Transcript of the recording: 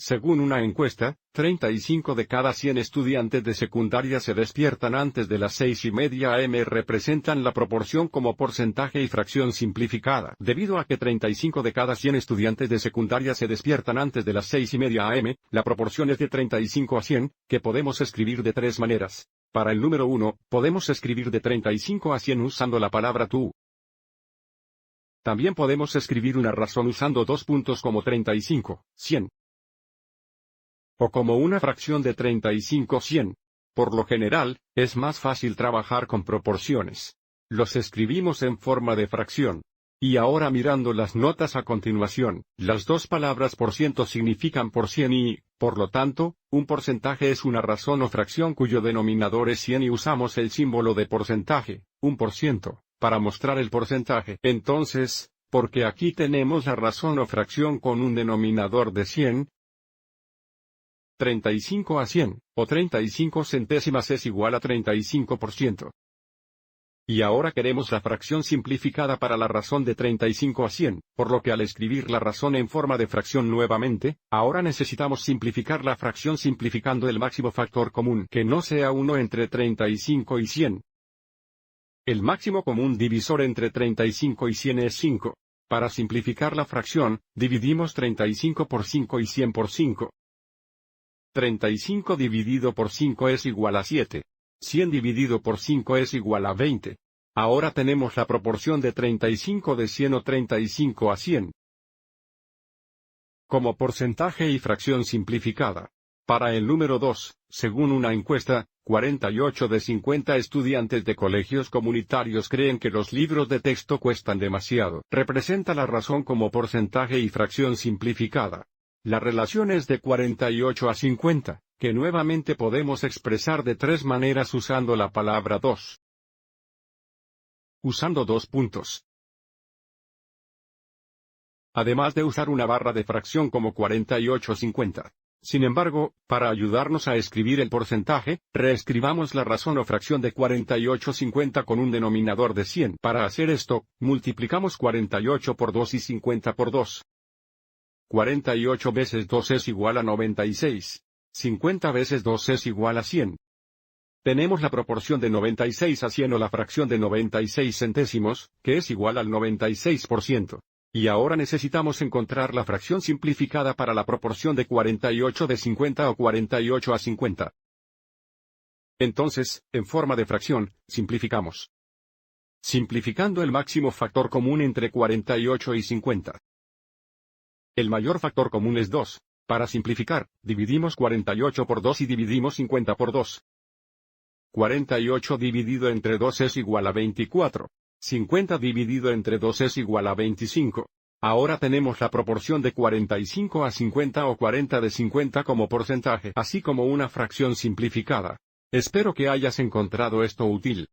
Según una encuesta, 35 de cada 100 estudiantes de secundaria se despiertan antes de las 6:30 am. Representan la proporción como porcentaje y fracción simplificada. Debido a que 35 de cada 100 estudiantes de secundaria se despiertan antes de las 6:30 am, la proporción es de 35 a 100, que podemos escribir de tres maneras. Para el número 1, podemos escribir de 35 a 100 usando la palabra tú. También podemos escribir una razón usando dos puntos como 35, 100. O como una fracción de 35, 100. Por lo general, es más fácil trabajar con proporciones. Los escribimos en forma de fracción. Y ahora mirando las notas a continuación, las dos palabras por ciento significan por 100 y, por lo tanto, un porcentaje es una razón o fracción cuyo denominador es 100 y usamos el símbolo de porcentaje, 1%, para mostrar el porcentaje. Entonces, porque aquí tenemos la razón o fracción con un denominador de 100, 35 a 100, o 35 centésimas es igual a 35%. Y ahora queremos la fracción simplificada para la razón de 35 a 100, por lo que al escribir la razón en forma de fracción nuevamente, ahora necesitamos simplificar la fracción simplificando el máximo factor común que no sea 1 entre 35 y 100. El máximo común divisor entre 35 y 100 es 5. Para simplificar la fracción, dividimos 35 por 5 y 100 por 5. 35 dividido por 5 es igual a 7. 100 dividido por 5 es igual a 20. Ahora tenemos la proporción de 35 de 100 o 35 a 100. Como porcentaje y fracción simplificada. Para el número 2, según una encuesta, 48 de 50 estudiantes de colegios comunitarios creen que los libros de texto cuestan demasiado. Representa la razón como porcentaje y fracción simplificada. La relación es de 48 a 50, que nuevamente podemos expresar de tres maneras usando la palabra 2. Usando dos puntos. Además de usar una barra de fracción como 48-50. Sin embargo, para ayudarnos a escribir el porcentaje, reescribamos la razón o fracción de 48-50 con un denominador de 100. Para hacer esto, multiplicamos 48 por 2 y 50 por 2. 48 veces 2 es igual a 96. 50 veces 2 es igual a 100. Tenemos la proporción de 96 a 100 o la fracción de 96 centésimos, que es igual al 96%. Y ahora necesitamos encontrar la fracción simplificada para la proporción de 48 de 50 o 48 a 50. Entonces, en forma de fracción, simplificamos. Simplificando el máximo factor común entre 48 y 50. El mayor factor común es 2. Para simplificar, dividimos 48 por 2 y dividimos 50 por 2. 48 dividido entre 2 es igual a 24. 50 dividido entre 2 es igual a 25. Ahora tenemos la proporción de 45 a 50 o 40 de 50 como porcentaje, así como una fracción simplificada. Espero que hayas encontrado esto útil.